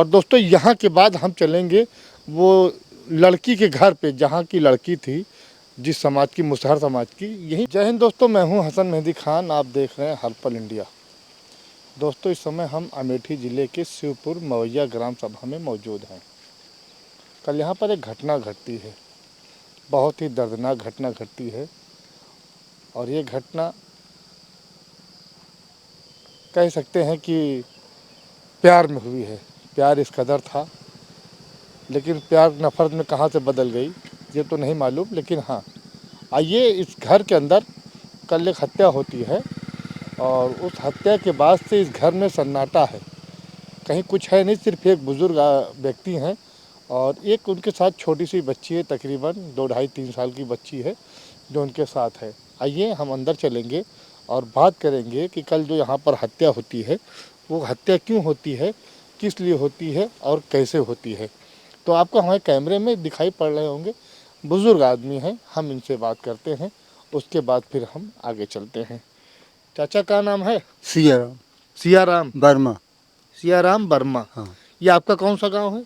और दोस्तों यहाँ के बाद हम चलेंगे वो लड़की के घर पे जहाँ की लड़की थी, जिस समाज की, मुसहर समाज की। यही। जय हिंद दोस्तों, मैं हूँ हसन मेहदी खान, आप देख रहे हैं हर पल इंडिया। दोस्तों इस समय हम अमेठी ज़िले के शिवपुर मवैया ग्राम सभा में मौजूद हैं। कल यहाँ पर एक घटना घटती है, बहुत ही दर्दनाक घटना घटती है। और ये घटना कह सकते हैं कि प्यार में हुई है। प्यार इस कदर था, लेकिन प्यार नफ़रत में कहाँ से बदल गई ये तो नहीं मालूम। लेकिन हाँ, आइए, इस घर के अंदर कल एक हत्या होती है और उस हत्या के बाद से इस घर में सन्नाटा है। कहीं कुछ है नहीं, सिर्फ एक बुज़ुर्ग व्यक्ति हैं और एक उनके साथ छोटी सी बच्ची है, तकरीबन 2 ढाई 3 साल की बच्ची है जो उनके साथ है। आइए हम अंदर चलेंगे और बात करेंगे कि कल जो यहाँ पर हत्या होती है वो हत्या क्यों होती है, किस लिए होती है और कैसे होती है। तो आपको हमारे कैमरे में दिखाई पड़ रहे होंगे, बुज़ुर्ग आदमी हैं, हम इनसे बात करते हैं, उसके बाद फिर हम आगे चलते हैं। चाचा का नाम है? सियाराम सियाराम वर्मा। सियाराम वर्मा। हाँ, ये आपका कौन सा गांव है?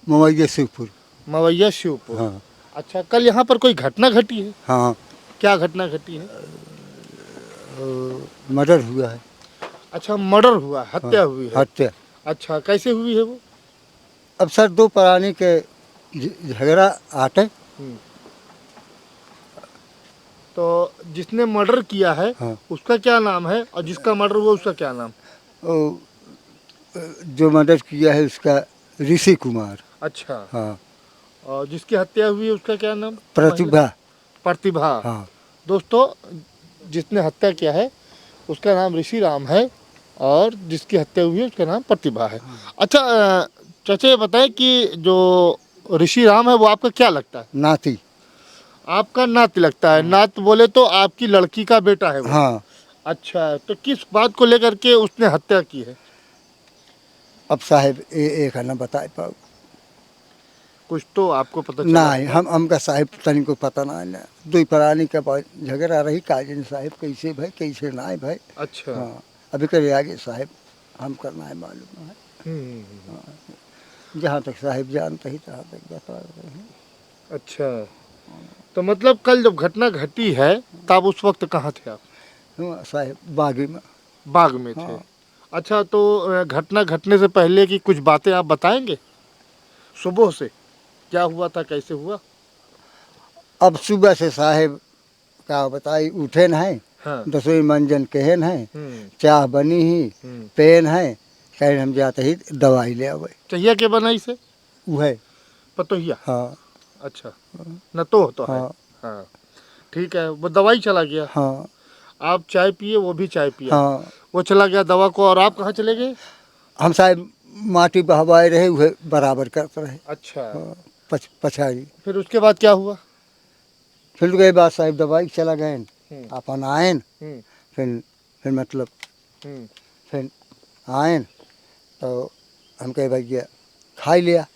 मवैया शिवपुर। मवैया शिवपुर। हाँ अच्छा, कल यहाँ पर कोई घटना घटी है? हाँ, क्या घटना घटी है? मर्डर हुआ है। अच्छा, मर्डर हुआ, हाँ, हत्या हुई है। हत्या। अच्छा, कैसे हुई है वो? अब सर दो प्राणी के झगड़ा आटे। हम्म। तो जिसने मर्डर किया है हाँ, उसका क्या नाम है, और जिसका मर्डर हुआ उसका क्या नाम? वो जो मर्डर किया है उसका ऋषि कुमार। अच्छा। हाँ, और जिसकी हत्या हुई है उसका क्या नाम? महिला? प्रतिभा। प्रतिभा। हाँ, दोस्तों, जिसने हत्या किया है उसका नाम ऋषि राम है और जिसकी हत्या हुई है उसका नाम प्रतिभा है। अच्छा, चाचा ये बताएं कि जो ऋषि राम है वो आपका क्या लगता है? नाती। आपका नात लगता है। हाँ, नात बोले तो आपकी लड़की का बेटा है वो। हाँ। अच्छा, तो किस बात को लेकर के उसने हत्या की है? अब साहेब एक है ना बता पाओ। कुछ तो आपको पता चला नहीं, होगा। हमका साहेब तनी को पता ना है ना। दो प्राणी का झगड़ा रही काजन साहेब, कैसे भाई कैसे ना है भाई। अच्छा। हाँ, अभी करे आगे साहेब हम करना है मालूम है। हम्म। जहाँ तक साहिब जानते ही तहाँ तक बता रहे हैं। अच्छा, तो मतलब कल जब घटना घटी है तब उस वक्त कहाँ थे आप? हाँ, साहिब बागी में। बाग में थे। हाँ, अच्छा, तो घटना घटने से पहले की कुछ बातें आप बताएंगे? सुबह से क्या हुआ था, कैसे हुआ? अब सुबह से साहिब का बताई उठे न है। हाँ। दसवीं मंजन कहन है, हम्म। चाह बनी ही, हम्म। पेन है, कहीं हम जाते ही दवाई ले आवे। चाहिए के बनाई से? वो है। पतोहिया। हाँ अच्छा, न तो है। हाँ हाँ, ठीक है, वो दवाई चला गया। हाँ आप चाय पिए, वो भी चाय पिया। हाँ। वो चला गया दवा को, और आप कहाँ चले गए? हम साहिब माटी बहवाए रहे, वह बराबर करते रहे। अच्छा। हाँ, पछाड़ी। फिर उसके बाद क्या हुआ? फिर गए बाद साहिब दवाई चला गए, हम्म। अपन आयन। हम्म। फिर मतलब हम्म। फिर आयन तो हम कहे भैया खाई लिया।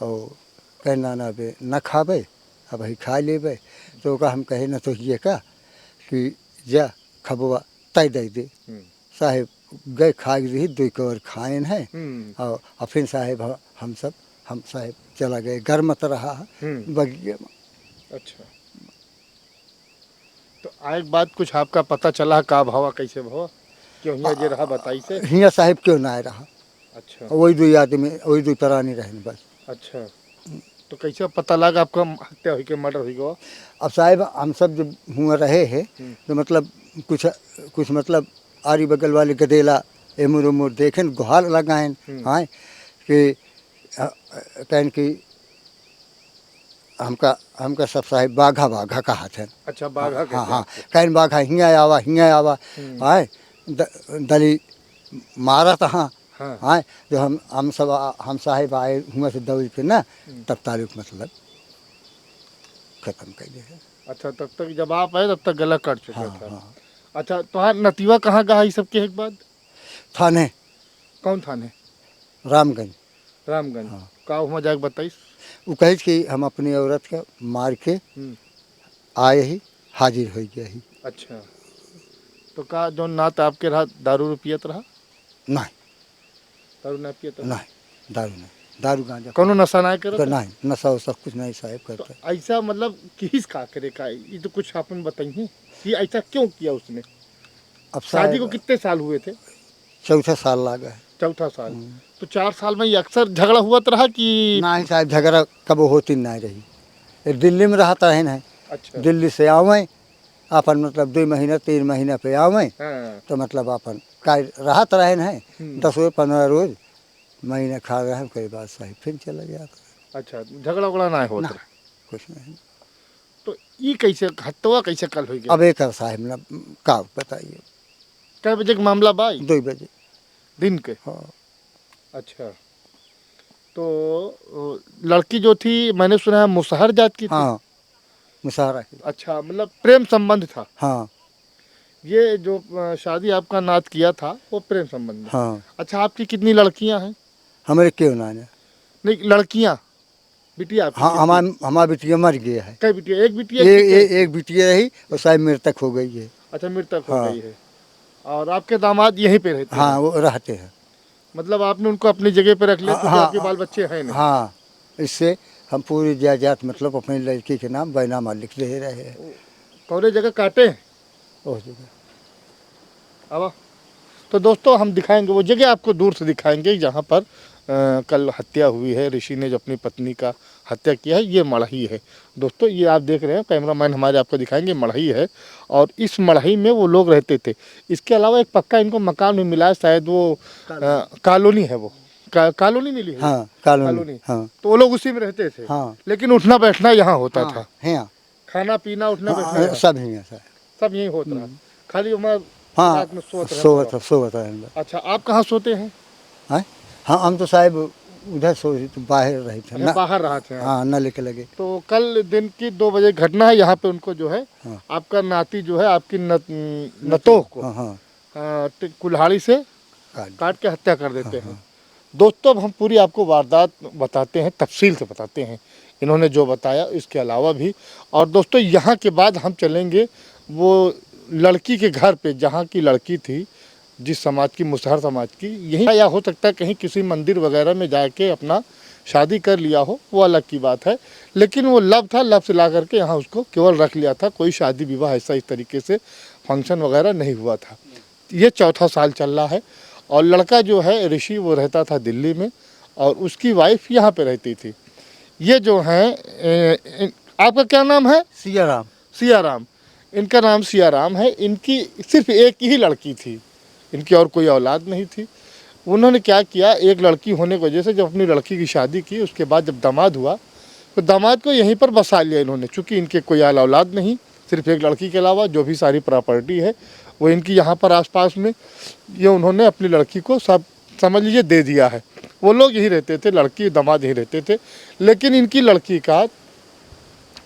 और कहना ना बे न खाबे, अब ही खा लेबे। तो का हम कहे न तो ये का कि जा खबवा तय दे दे। हम्म। साहेब गए खा रही दो कवर खाएन है। हम्म। और फिर साहेब हम साहेब चला गए, गर्मत रहा बगिए में। अच्छा, तो एक बात कुछ आपका पता चला का भावा, कैसे भावा, क्यों यहाँ जे रहा बताई से? हियाँ साहेब क्यों ना रहा। अच्छा। वही दो आदमी वही दो प्राणी रहे बस। अच्छा, तो कैसे पता लगा आपका हत्या हुई के, मर्डर हुई गो? अब साहेब हम सब जब हुआ रहे हैं तो मतलब कुछ कुछ मतलब आरी बगल वाले गदेला एमुर उमुर देखें गुहार लगाएं। हाँ कि कहन कि हमका हमका सब साहेब बाघा बाघा कहा थे। अच्छा, हाँ बाघा हाँ कहते हैं हाँ, आपको? कहन बाघा हियाँ आवा हाँ। दली मारा था। हाँ हाँ। हाँ, जो हम साहेब आए हुआ से दौड़ के ना, तब तारीख मतलब खत्म कर दिया है। अच्छा, तब तक जब आप आए तब तक गला कट चुका हाँ था। हाँ। अच्छा, तो नतीवा कहाँ गया इस सब के एक बाद? थाने कौन थाने? रामगंज। रामगंज। हाँ, का हुआ जाके बताइस? वो कहे कि हम अपनी औरत का मार के आए ही हाजिर हो गया ही। अच्छा, तो का जो नात आपके रहा दारू पियत रहा? नहीं दारू ना पियत रहा? नहीं। दारू नहीं, दारू गांजा कोनो नशा ना तो करे नहीं, नशा वशा कुछ नहीं साहब तो करता। ऐसा मतलब किस का करे का ये तो कुछ आपने बताइए कि ऐसा क्यों किया उसने। अब शादी को साहब कितने साल हुए थे। चौथा साल लगा है। चौथा साल। तो 4 साल में ये अक्सर झगड़ा हुआ तो रहा कि। ना ही साहब झगड़ा कब होती नहीं रही। ये दिल्ली में रहता है ना, अच्छा। दिल्ली से आवें अपन मतलब 2 महीना 3 महीना पे आवें हाँ। तो मतलब अपन का राहत रहे न है 10 रोज 15 रोज महीना खा रहे हैं, कई बार साहब फिर चला गया। अच्छा झगड़ा उगड़ा ना होता ना रहा। कुछ नहीं। तो ये कैसे हत्या कैसे कल हो गया। अब एक साहब ना का बताइए, कै बजे का मामला भाई। 2 बजे। दिन के। हाँ अच्छा। तो लड़की जो थी मैंने सुना है मुसहर जात की थी। हाँ मुशाहरा की। अच्छा मतलब प्रेम संबंध था। हाँ ये जो शादी आपका नात किया था वो प्रेम संबंध में। हाँ अच्छा आपकी कितनी लड़कियां हैं। हमारे क्यों ना है? नहीं लड़कियां बिटिया आपकी हाँ कितनी। हमारा बिटिया मर गया है। कै बिटिया एक बिटिया कि कै? एक बिटिया रही और शायद मृतक हो गई है। अच्छा मृतक हो हाँ गई है। और आपके दामाद यहीं पे रहते हाँ हैं। वो रहते हैं। मतलब आपने उनको अपनी जगह पे रख लिया हाँ क्योंकि आपके बाल बच्चे हैं नहीं। हाँ इससे हम पूरी जायदाद मतलब अपनी लड़की के नाम बैनामा लिख दे रहे हैं कौन जगह काटे हैं। उस जगह। अब तो दोस्तों हम दिखाएंगे वो जगह आपको दूर से दिखाएंगे जहाँ पर कल हत्या हुई है। ऋषि ने जो अपनी पत्नी का हत्या किया है ये मढ़ई है। दोस्तों ये आप देख रहे हैं कैमरामैन हमारे आपको दिखाएंगे मढ़ई है। और इस मढ़ई में वो लोग रहते थे। इसके अलावा एक पक्का इनको मकान भी मिला है शायद वो कॉलोनी है वो कॉलोनी मिली है। हाँ कॉलोनी। हाँ तो वो लोग उसी में रहते थे। हाँ लेकिन उठना बैठना यहाँ होता था। हाँ खाना पीना उठना बैठना हाँ यहाँ। सब ही है सर। सब यही होता रहा। खाली उम्र हाँ रात में सोते सोवत है। अच्छा आप कहाँ सोते हैं। हाँ हाँ हम तो साहब उधर सो तो बाहर रहे थे अच्छा, बाहर रहा थे आप। हाँ न लेके लगे। तो कल दिन की 2 बजे घटना है यहाँ पे उनको जो है हाँ आपका नाती जो है आपकी नतों को हाँ हाँ कुल्हाड़ी से काट के हत्या कर देते हैं। दोस्तों अब हम पूरी आपको वारदात बताते हैं तफसील से बताते हैं इन्होंने जो बताया इसके अलावा भी। और दोस्तों यहाँ के बाद हम चलेंगे वो लड़की के घर पे जहाँ की लड़की थी जिस समाज की मुसहर समाज की यही या हो सकता है कहीं किसी मंदिर वगैरह में जाके अपना शादी कर लिया हो वो अलग की बात है। लेकिन वो लब था लब से ला करके यहाँ उसको केवल रख लिया था। कोई शादी विवाह ऐसा इस तरीके से फंक्शन वगैरह नहीं हुआ था। ये चौथा साल चल रहा है। और लड़का जो है ऋषि वो रहता था दिल्ली में और उसकी वाइफ यहाँ पे रहती थी। ये जो हैं आपका क्या नाम है। सियाराम। सियाराम। इनका नाम सियाराम है। इनकी सिर्फ एक ही लड़की थी। इनकी और कोई औलाद नहीं थी। उन्होंने क्या किया एक लड़की होने की वजह से जब अपनी लड़की की शादी की उसके बाद जब दामाद हुआ तो दामाद को यहीं पर बसा लिया इन्होंने। चूँकि इनके कोई औलाद नहीं सिर्फ एक लड़की के अलावा जो भी सारी प्रॉपर्टी है वो इनकी यहाँ पर आसपास में ये उन्होंने अपनी लड़की को सब समझ लीजिए दे दिया है। वो लोग यहीं रहते थे लड़की दामाद यहीं रहते थे। लेकिन इनकी लड़की का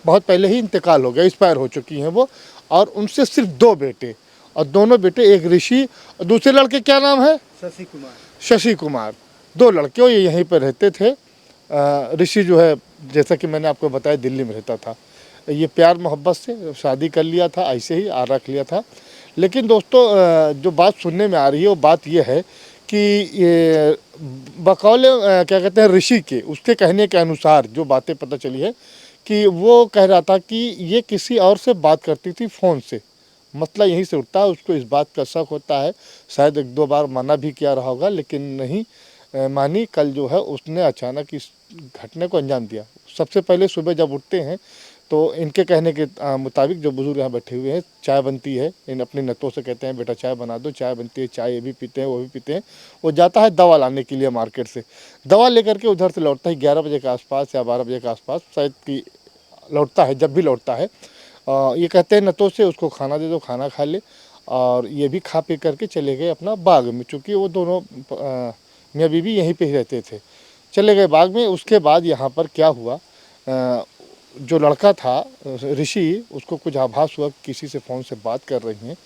बहुत पहले ही इंतकाल हो गया एक्सपायर हो चुकी हैं वो। और उनसे सिर्फ 2 बेटे और दोनों बेटे एक ऋषि और दूसरे लड़के क्या नाम है शशि कुमार। 2 लड़के ये यहीं पर रहते थे। ऋषि जो है जैसा कि मैंने आपको बताया दिल्ली में रहता था। ये प्यार मोहब्बत से शादी कर लिया था ऐसे ही आ रख लिया था। लेकिन दोस्तों जो बात सुनने में आ रही है वो बात ये है कि ये बकौल क्या कहते हैं ऋषि के उसके कहने के अनुसार जो बातें पता चली है कि वो कह रहा था कि ये किसी और से बात करती थी फ़ोन से। मसला यहीं से उठता है। उसको इस बात का शक होता है शायद 1-2 बार मना भी किया रहा होगा लेकिन नहीं मानी। कल जो है उसने अचानक इस घटने को अंजाम दिया। सबसे पहले सुबह जब उठते हैं तो इनके कहने के मुताबिक जो बुजुर्ग यहाँ बैठे हुए हैं चाय बनती है। इन अपनी नतों से कहते हैं बेटा चाय बना दो। चाय बनती है चाय ये भी पीते हैं वो भी पीते हैं। वो जाता है दवा लाने के लिए मार्केट से। दवा लेकर के उधर से लौटता है 11 बजे के आसपास या 12 बजे के आसपास शायद कि लौटता है। जब भी लौटता है ये कहते हैं नतों से उसको खाना दे दो खाना खा ले। और ये भी खा पी करके चले गए अपना बाग में। चूँकि वो दोनों मियाँ बीवी यहीं पे ही रहते थे। चले गए बाग में। उसके बाद यहाँ पर क्या हुआ जो लड़का था ऋषि उसको कुछ आभास हुआ किसी से फ़ोन से बात कर रही हैं।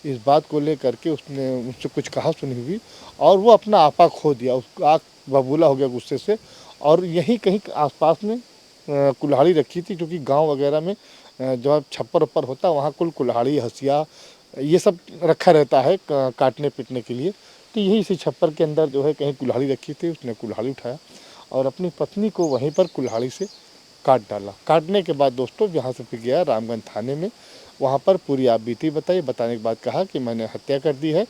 इस बात को लेकर के उसने उनसे कुछ कहा सुनी हुई और वो अपना आपा खो दिया। उसको आग बबूला हो गया गुस्से से। और यहीं कहीं आसपास में कुल्हाड़ी रखी थी क्योंकि गांव वगैरह में जो छप्पर उप्पर होता है वहाँ कुल कुल्हाड़ी हंसिया ये सब रखा रहता है काटने पीटने के लिए। तो यही इसी छप्पर के अंदर जो है कहीं कुल्हाड़ी रखी थी, उसने कुल्हाड़ी उठाया और अपनी पत्नी को वहीं पर कुल्हाड़ी से काट डाला। काटने के बाद दोस्तों यहाँ से फिर गया रामगंज थाने में, वहाँ पर पूरी आप बीती बताई, बताने के बाद कहा कि मैंने हत्या कर दी है,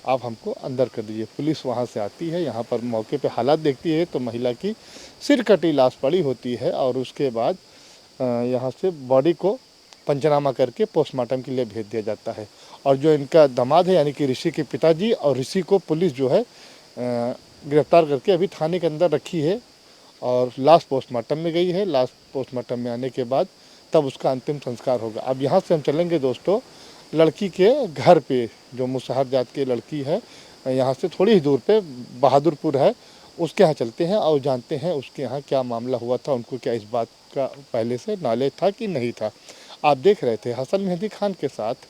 आप हमको अंदर कर दीजिए। पुलिस वहाँ से आती है, यहाँ पर मौके पे हालात देखती है तो महिला की सिर कटी लाश पड़ी होती है और उसके बाद यहाँ से बॉडी को पंचनामा करके पोस्टमार्टम के लिए भेज दिया जाता है। और जो इनका दामाद है यानी कि ऋषि के पिताजी और ऋषि को पुलिस जो है गिरफ्तार करके अभी थाने के अंदर रखी है और लाश पोस्टमार्टम में गई है। लाश पोस्टमार्टम में आने के बाद तब उसका अंतिम संस्कार होगा। अब यहाँ से हम चलेंगे दोस्तों लड़की के घर पे, जो मुसहर जात की लड़की है, यहाँ से थोड़ी ही दूर पे बहादुरपुर है, उसके यहाँ चलते हैं और जानते हैं उसके यहाँ क्या मामला हुआ था, उनको क्या इस बात का पहले से नॉलेज था कि नहीं था। आप देख रहे थे हसन मेहदी खान के साथ